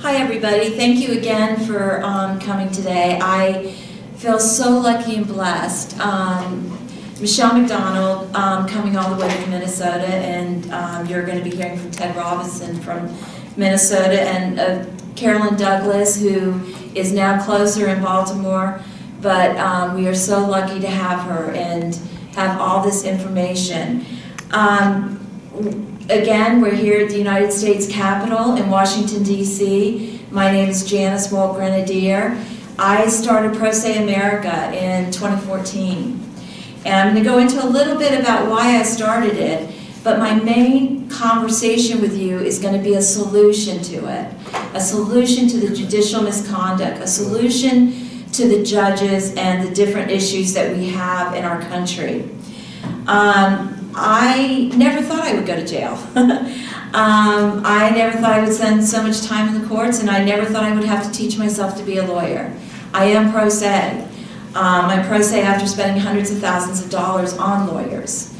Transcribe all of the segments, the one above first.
Hi everybody, thank you again for coming today. I feel so lucky and blessed. Michelle McDonald coming all the way from Minnesota, and you're going to be hearing from Ted Robinson from Minnesota, and Carolyn Douglas, who is now closer in Baltimore, but we are so lucky to have her and have all this information. Again, we're here at the United States Capitol in Washington, D.C. My name is JW Grenadier. I started Pro Se America in 2014. And I'm going to go into a little bit about why I started it, but my main conversation with you is going to be a solution to it. A solution to the judicial misconduct, a solution to the judges and the different issues that we have in our country. I never thought I would go to jail. I never thought I would spend so much time in the courts, and I never thought I would have to teach myself to be a lawyer. I am pro se. I'm pro se after spending hundreds of thousands of dollars on lawyers.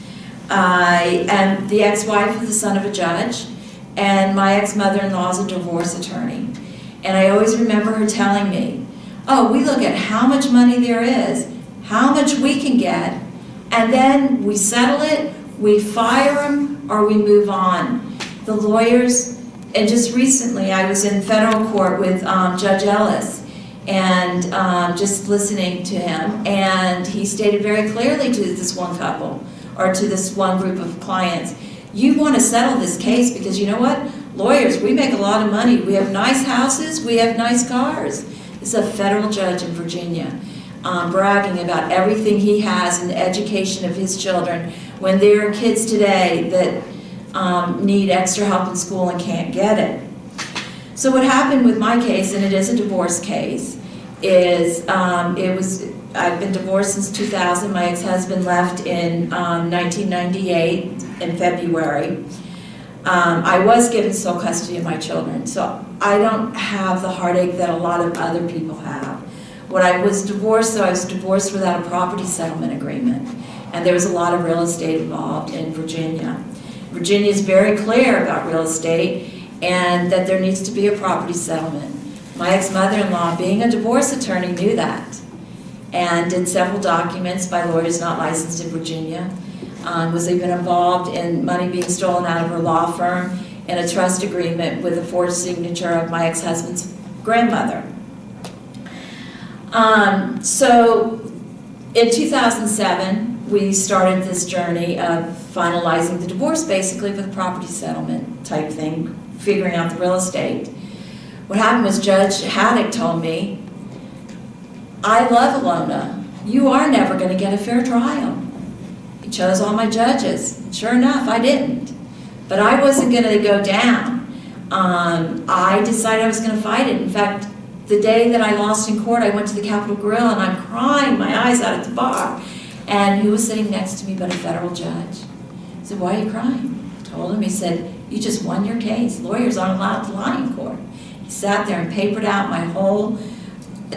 I am the ex-wife of the son of a judge, and my ex-mother-in-law is a divorce attorney. And I always remember her telling me, oh, we look at how much money there is, how much we can get, and then we settle it, we fire them, or we move on. The lawyers, and just recently I was in federal court with Judge Ellis, and just listening to him, and he stated very clearly to this one couple, or to this one group of clients, you want to settle this case because you know what? Lawyers, we make a lot of money. We have nice houses, we have nice cars. This is a federal judge in Virginia. Bragging about everything he has in the education of his children when there are kids today that need extra help in school and can't get it. So what happened with my case, and it is a divorce case, is I've been divorced since 2000. My ex-husband left in 1998 in February. I was given sole custody of my children, so I don't have the heartache that a lot of other people have. When I was divorced, though, I was divorced without a property settlement agreement, and there was a lot of real estate involved in Virginia. Virginia is very clear about real estate and that there needs to be a property settlement. My ex-mother-in-law, being a divorce attorney, knew that and did several documents by lawyers not licensed in Virginia. Was even involved in money being stolen out of her law firm and a trust agreement with a forged signature of my ex-husband's grandmother. So in 2007, we started this journey of finalizing the divorce, basically with a property settlement type thing, figuring out the real estate. What happened was Judge Haddock told me, I love Alona. You are never going to get a fair trial. He chose all my judges. Sure enough, I didn't. But I wasn't going to go down. I decided I was going to fight it. In fact, the day that I lost in court, I went to the Capitol Grill and I'm crying my eyes out at the bar. And who was sitting next to me but a federal judge? I said, why are you crying? I told him, he said, you just won your case. Lawyers aren't allowed to lie in court. He sat there and papered out my whole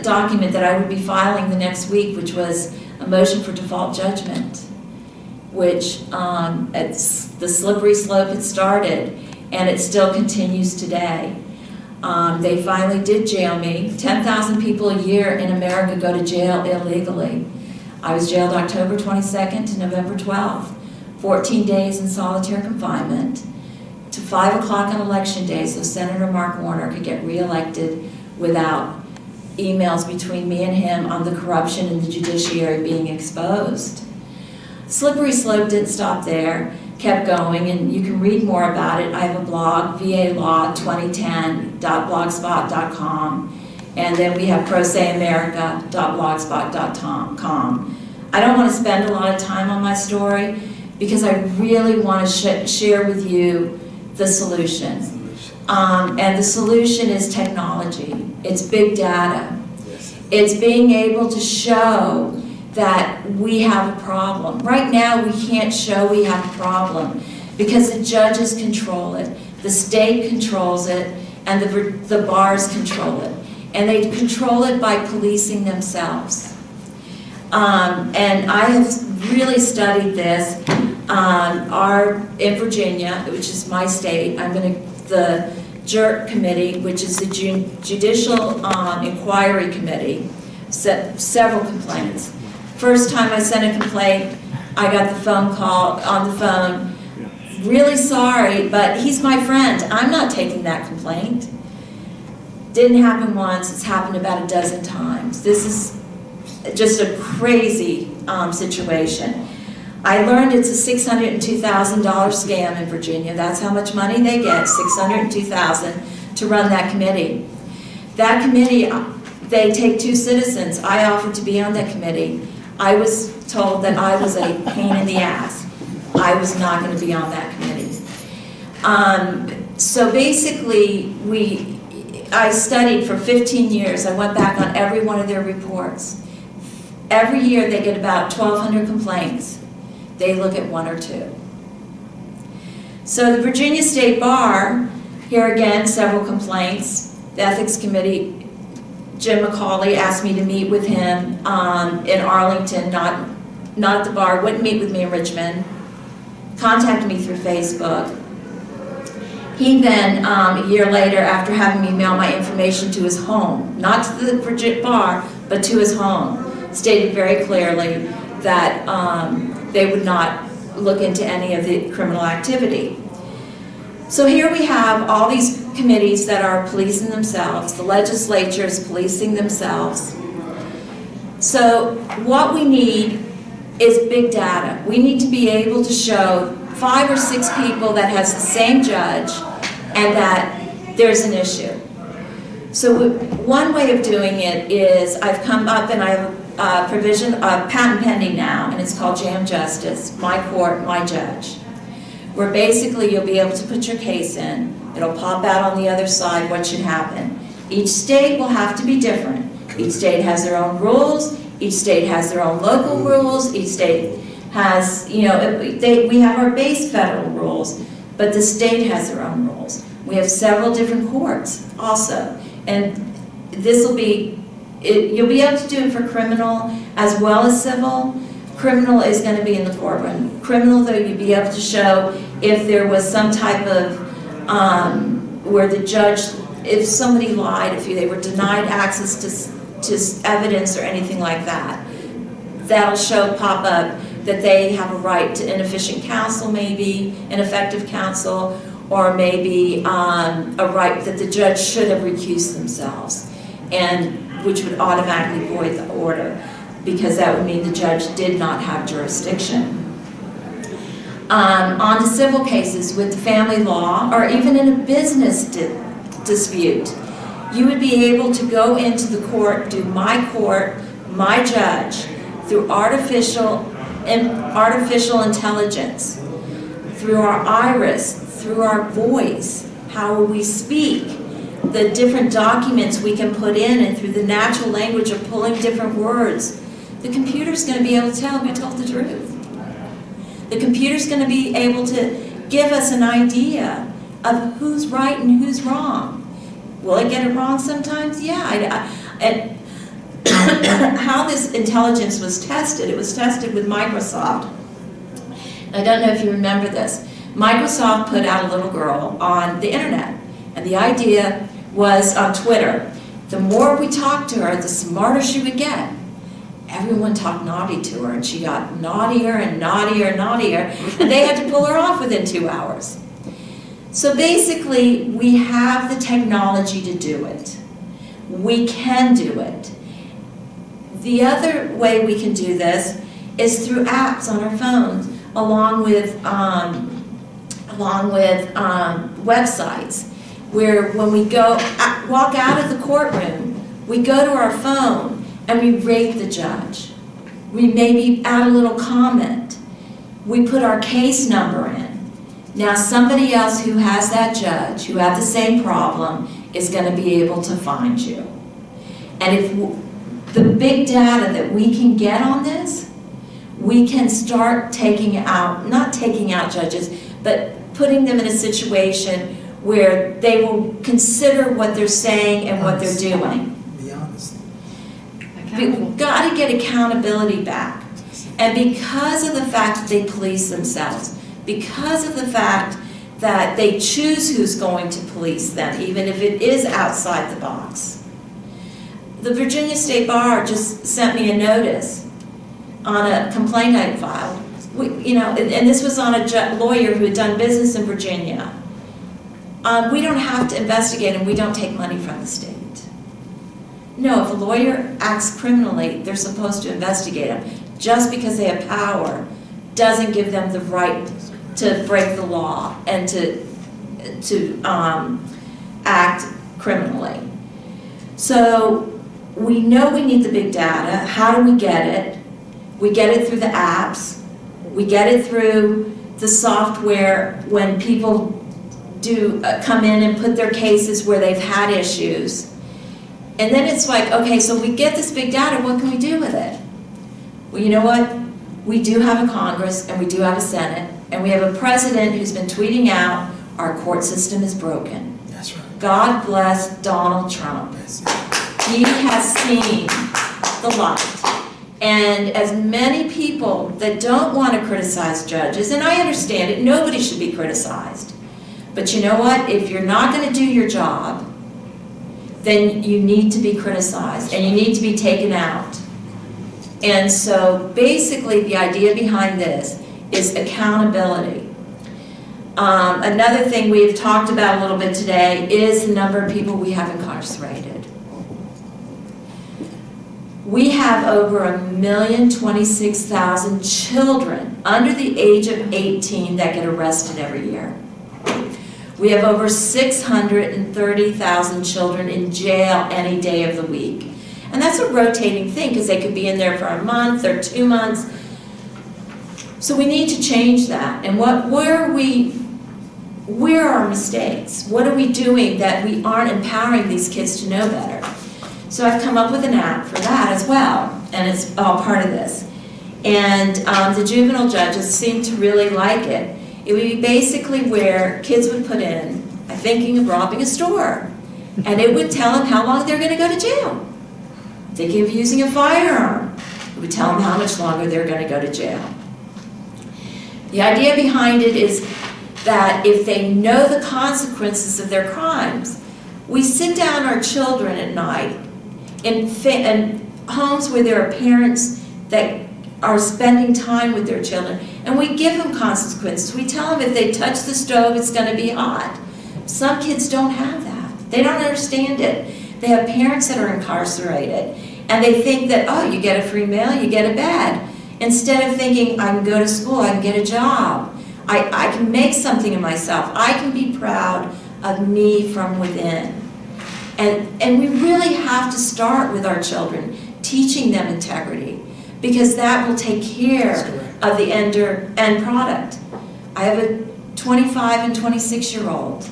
document that I would be filing the next week, which was a motion for default judgment, which it's the slippery slope had started, and it still continues today. They finally did jail me. 10,000 people a year in America go to jail illegally. I was jailed October 22nd to November 12th, 14 days in solitary confinement to 5 o'clock on election day so Senator Mark Warner could get reelected without emails between me and him on the corruption in the judiciary being exposed. Slippery slope didn't stop there, kept going, and you can read more about it. I have a blog, valaw2010.blogspot.com, and then we have proseamerica.blogspot.com. I don't want to spend a lot of time on my story because I really want to share with you the solution. And the solution is technology. It's big data. It's being able to show that we have a problem. Right now we can't show we have a problem because the judges control it, the state controls it, and the bars control it. And they control it by policing themselves. And I have really studied this. In Virginia, which is my state, the JURC committee, which is the Judicial Inquiry Committee, several complaints. First time I sent a complaint, I got the phone call on the phone, really sorry, but he's my friend. I'm not taking that complaint. Didn't happen once, it's happened about a dozen times. This is just a crazy situation. I learned it's a $602,000 scam in Virginia. That's how much money they get, $602,000 to run that committee. That committee, they take 2 citizens. I offered to be on that committee. I was told that I was a pain in the ass. I was not going to be on that committee. So basically, I studied for 15 years. I went back on every one of their reports. Every year they get about 1,200 complaints. They look at 1 or 2. So the Virginia State Bar, here again, several complaints. The Ethics Committee, Jim McCauley asked me to meet with him in Arlington, not at the bar, wouldn't meet with me in Richmond, contacted me through Facebook. He then, a year later, after having me mail my information to his home, not to the Virginia bar, but to his home, stated very clearly that they would not look into any of the criminal activity. So here we have all these committees that are policing themselves, the legislature is policing themselves. So what we need is big data. We need to be able to show 5 or 6 people that has the same judge and that there's an issue. So one way of doing it is I've come up and I have a provision of patent pending now, and it's called Jam Justice, My Court, My Judge, where basically you'll be able to put your case in, it'll pop out on the other side what should happen. Each state will have to be different. Each state has their own rules, each state has their own local rules, each state has, you know, we have our base federal rules, but the state has their own rules. We have several different courts also, and this will be, you'll be able to do it for criminal as well as civil. Criminal is going to be in the courtroom. Criminal, though, you'll be able to show if there was some type of, where the judge, if somebody lied, if they were denied access to evidence or anything like that, that'll show, pop up, that they have a right to inefficient counsel, maybe, ineffective counsel, or maybe a right that the judge should have recused themselves, and which would automatically void the order, because that would mean the judge did not have jurisdiction. On to civil cases with the family law, or even in a business dispute, you would be able to go into the court, do My Court, My Judge, through artificial intelligence, through our iris, through our voice, how we speak, the different documents we can put in, and through the natural language of pulling different words. The computer's going to be able to tell if we told the truth. The computer's going to be able to give us an idea of who's right and who's wrong. Will it get it wrong sometimes? Yeah. And how this intelligence was tested, it was tested with Microsoft. I don't know if you remember this. Microsoft put out a little girl on the internet, and the idea was on Twitter. The more we talked to her, the smarter she would get. Everyone talked naughty to her, and she got naughtier and naughtier and naughtier, and they had to pull her off within 2 hours. So basically, we have the technology to do it. We can do it. The other way we can do this is through apps on our phones, along with websites, where when we walk out of the courtroom, we go to our phone and we rate the judge. We maybe add a little comment. We put our case number in. Now somebody else who has that judge, who have the same problem, is going to be able to find you. And if the big data that we can get on this, we can start taking out, not taking out judges, but putting them in a situation where they will consider what they're saying and what they're doing. Be honest. We've got to get accountability back. And because of the fact that they police themselves, because of the fact that they choose who's going to police them, even if it is outside the box. The Virginia State Bar just sent me a notice on a complaint I filed. And this was on a lawyer who had done business in Virginia. We don't have to investigate him. We don't take money from the state. No, if a lawyer acts criminally, they're supposed to investigate him. Just because they have power doesn't give them the right to break the law and to act criminally. So we know we need the big data. How do we get it? We get it through the apps. We get it through the software when people do come in and put their cases where they've had issues. And then it's like, okay, so we get this big data, what can we do with it? Well, you know what? We do have a Congress and we do have a Senate, and we have a president who's been tweeting out, our court system is broken. That's right. God bless Donald Trump. He has seen the light. And as many people that don't want to criticize judges, and I understand it, nobody should be criticized. But you know what? If you're not going to do your job, then you need to be criticized and you need to be taken out. And so basically the idea behind this is accountability. Another thing we've talked about a little bit today is the number of people we have incarcerated. We have over 1,026,000 children under the age of 18 that get arrested every year. We have over 630,000 children in jail any day of the week. And that's a rotating thing because they could be in there for a month or 2 months. So we need to change that. And where are our mistakes? What are we doing that we aren't empowering these kids to know better? So I've come up with an app for that as well, and it's all part of this. And the juvenile judges seem to really like it. It would be basically where kids would put in, I'm thinking of robbing a store, and it would tell them how long they're going to go to jail. Thinking of using a firearm, it would tell them how much longer they're going to go to jail. The idea behind it is that if they know the consequences of their crimes, we sit down our children at night in homes where there are parents that are spending time with their children, and we give them consequences. We tell them if they touch the stove, it's going to be hot. Some kids don't have that. They don't understand it. They have parents that are incarcerated, and they think that, oh, you get a free meal, you get a bed. Instead of thinking, I can go to school, I can get a job, I can make something of myself, I can be proud of me from within. And we really have to start with our children, teaching them integrity, because that will take care of the end product. I have a 25 and 26-year-old.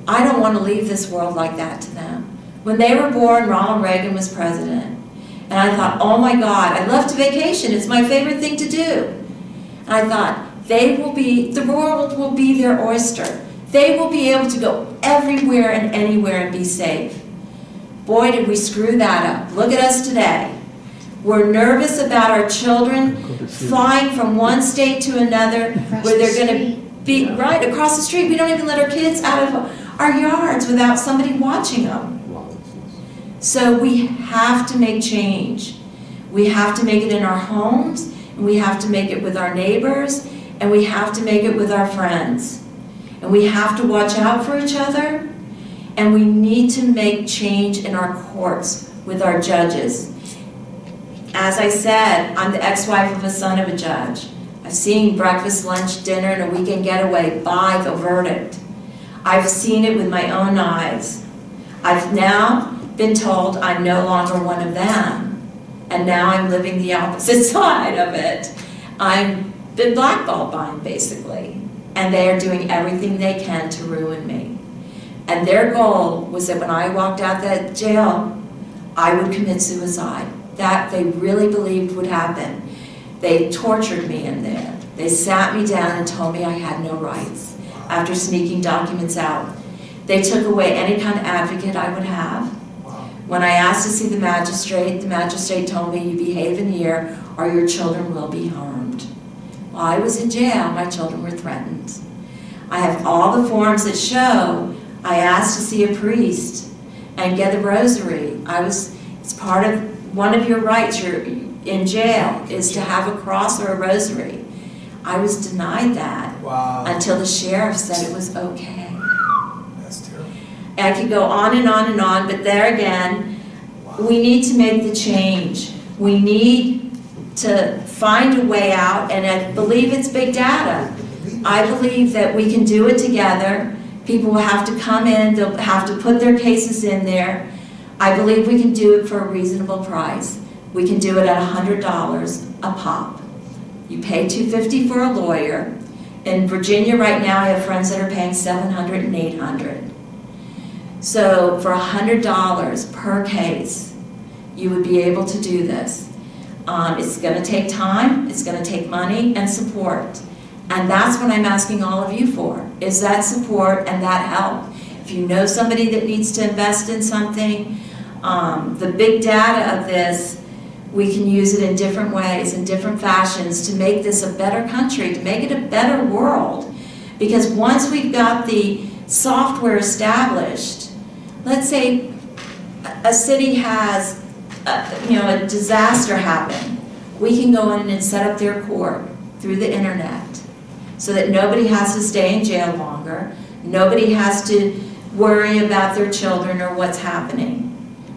I don't want to leave this world like that to them. When they were born, Ronald Reagan was president. And I thought, oh my God, I love to vacation. It's my favorite thing to do. And I thought, the world will be their oyster. They will be able to go everywhere and anywhere and be safe. Boy, did we screw that up. Look at us today. We're nervous about our children flying from one state to another where they're going to be right across the street. We don't even let our kids out of our yards without somebody watching them. So we have to make change. We have to make it in our homes, and we have to make it with our neighbors, and we have to make it with our friends. And we have to watch out for each other, and we need to make change in our courts with our judges. As I said, I'm the ex-wife of a son of a judge. I've seen breakfast, lunch, dinner, and a weekend getaway by the verdict. I've seen it with my own eyes. I've now been told I'm no longer one of them, and now I'm living the opposite side of it. I've been blackballed by them, basically, and they are doing everything they can to ruin me. And their goal was that when I walked out that jail, I would commit suicide. That they really believed would happen. They tortured me in there. They sat me down and told me I had no rights after sneaking documents out. They took away any kind of advocate I would have. When I asked to see the magistrate told me, you behave in here or your children will be harmed. While I was in jail, my children were threatened. I have all the forms that show I asked to see a priest and get the rosary. It's part of one of your rights. You're in jail is to have a cross or a rosary. I was denied that until the sheriff said it was okay. That's terrible. I could go on and on and on, but there again, we need to make the change. We need to find a way out, and I believe it's big data. I believe that we can do it together. People will have to come in, they'll have to put their cases in there. I believe we can do it for a reasonable price. We can do it at $100 a pop. You pay $250 for a lawyer. In Virginia right now, I have friends that are paying $700 and $800. So for $100 per case, you would be able to do this. It's going to take time, it's going to take money and support. And that's what I'm asking all of you for, is that support and that help. If you know somebody that needs to invest in something, the big data of this, we can use it in different ways, in different fashions to make this a better country, to make it a better world. Because once we've got the software established, let's say a city has a disaster happen, we can go in and set up their court through the internet so that nobody has to stay in jail longer, nobody has to worry about their children or what's happening.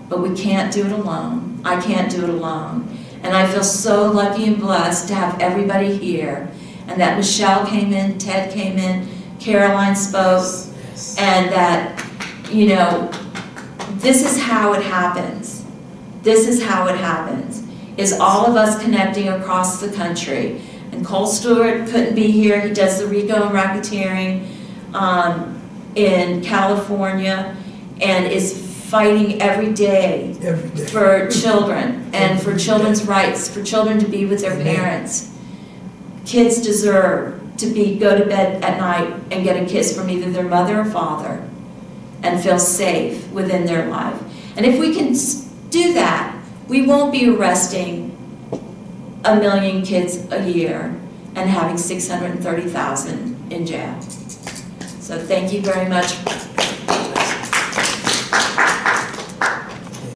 But we can't do it alone. I can't do it alone. And I feel so lucky and blessed to have everybody here, and that Michelle came in, Ted came in, Caroline spoke, and that, this is how it happens. This is how it happens, is all of us connecting across the country. And Cole Stewart couldn't be here. He does the RICO and racketeering in California and is fighting every day for children and for children's rights, for children to be with their parents. Kids deserve to go to bed at night and get a kiss from either their mother or father and feel safe within their life. And if we can do that, we won't be arresting 1 million kids a year and having 630,000 in jail. So thank you very much.